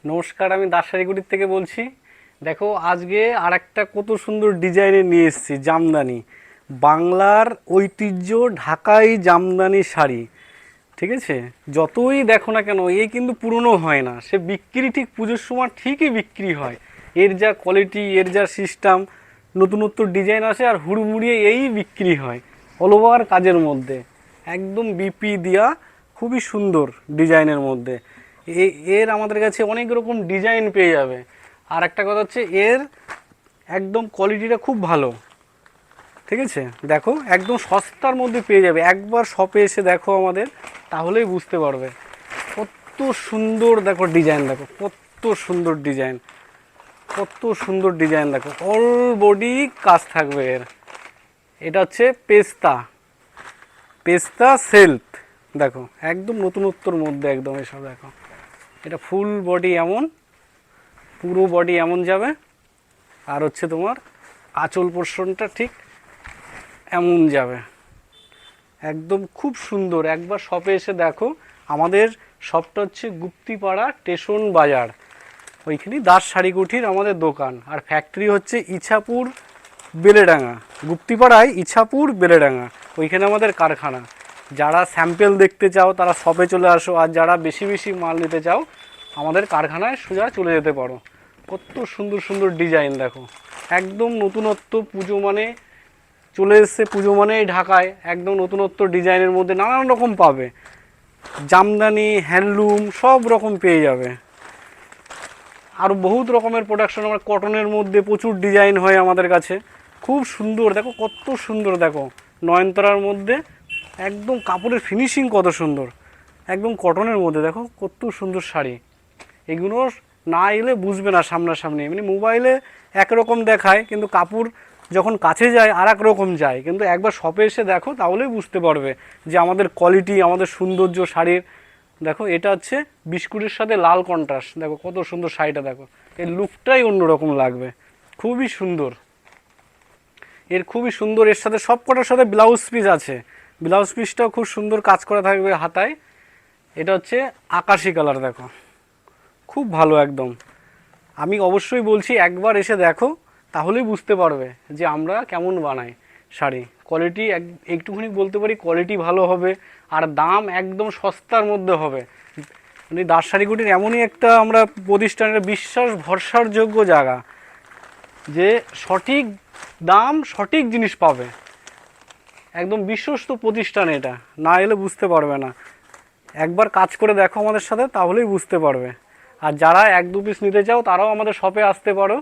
নমস্কার, আমি দাসসারিগুড়ির থেকে বলছি। দেখো, আজকে আর একটা কত সুন্দর ডিজাইনে নিয়ে এসেছি জামদানি। বাংলার ঐতিহ্য ঢাকাই জামদানি শাড়ি। ঠিক আছে, যতই দেখো না কেন এই কিন্তু পুরনো হয় না, সে বিক্রি ঠিক পুজোর সময় ঠিকই বিক্রি হয়। এর যা কোয়ালিটি, এর যা সিস্টেম, নতুনত্ব ডিজাইন আসে আর হুড়মুড়িয়ে এই বিক্রি হয় অল ওভার কাজের মধ্যে। একদম বিপি দেওয়া, খুবই সুন্দর ডিজাইনের মধ্যে। এর আমাদের কাছে অনেক রকম ডিজাইন পেয়ে যাবে। আর একটা কথা হচ্ছে, এর একদম কোয়ালিটিটা খুব ভালো। ঠিক আছে, দেখো একদম সস্তার মধ্যে পেয়ে যাবে। একবার শপে এসে দেখো আমাদের, তাহলেই বুঝতে পারবে কত সুন্দর। দেখো ডিজাইন, দেখো কত সুন্দর ডিজাইন, কত সুন্দর ডিজাইন। দেখো অল বডি কাজ থাকবে এর। এটা হচ্ছে পেস্তা, পেস্তা সিল্ক। দেখো একদম নতুনত্বর মধ্যে একদম এসব। দেখো এটা ফুল বডি এমন, পুরো বডি এমন যাবে। আর হচ্ছে তোমার আঁচল পোর্শনটা ঠিক এমন যাবে। একদম খুব সুন্দর। একবার শপে এসে দেখো। আমাদের শপটা হচ্ছে গুপ্তিপাড়া স্টেশন বাজার, ওইখানে দাস শাড়িকুঠির আমাদের দোকান। আর ফ্যাক্টরি হচ্ছে ইছাপুর বেলেডাঙ্গা, গুপ্তিপাড়ায় ইছাপুর বেলেডাঙ্গা, ওইখানে আমাদের কারখানা। যারা স্যাম্পেল দেখতে চাও তারা শপে চলে আসো, আর যারা বেশি বেশি মাল নিতে চাও আমাদের কারখানায় সোজা চলে যেতে পারো। কত সুন্দর সুন্দর ডিজাইন দেখো, একদম নতুনত্ব। পুজো মানে চলে এসছে, পুজো মানেই ঢাকায় একদম নতুনত্ব ডিজাইনের মধ্যে নানান রকম পাবে। জামদানি, হ্যান্ডলুম সব রকম পেয়ে যাবে। আর বহুত রকমের প্রোডাকশন, আমার কটনের মধ্যে প্রচুর ডিজাইন হয় আমাদের কাছে। খুব সুন্দর, দেখো কত সুন্দর। দেখো নয়নতারার মধ্যে একদম কাপড়ের ফিনিশিং কত সুন্দর, একদম কটনের মধ্যে। দেখো কত সুন্দর শাড়ি। এগুলো না এলে বুঝবে না সামনাসামনি। এমনি মোবাইলে একরকম দেখায়, কিন্তু কাপড় যখন কাছে যায় আর এক রকম যায়। কিন্তু একবার শপে এসে দেখো, তাহলেই বুঝতে পারবে যে আমাদের কোয়ালিটি, আমাদের সৌন্দর্য শাড়ির। দেখো এটা হচ্ছে বিস্কুটের সাথে লাল কন্ট্রাস্ট। দেখো কত সুন্দর শাড়িটা। দেখো এর লুকটাই অন্যরকম লাগবে, খুবই সুন্দর। এর খুবই সুন্দর। এর সাথে সব কটার সাথে ব্লাউজ পিস আছে। ব্লাউজ পিসটাও খুব সুন্দর কাজ করা থাকবে হাতায়। এটা হচ্ছে আকাশি কালার। দেখো খুব ভালো একদম। আমি অবশ্যই বলছি একবার এসে দেখো, তাহলেই বুঝতে পারবে যে আমরা কেমন বানাই শাড়ি। কোয়ালিটি একটুখানি বলতে পারি, কোয়ালিটি ভালো হবে আর দাম একদম সস্তার মধ্যে হবে। মানে দাস শাড়িকুটির এমনই একটা আমরা প্রতিষ্ঠানের বিশ্বাস ভরসার যোগ্য জায়গা, যে সঠিক দাম সঠিক জিনিস পাবে। একদম বিশ্বস্ত প্রতিষ্ঠান এটা, না এলে বুঝতে পারবে না। একবার কাজ করে দেখো আমাদের সাথে, তাহলেই বুঝতে পারবে। আর যারা এক দু পিস নিতে চাও তারাও আমাদের শপে আসতে পারো।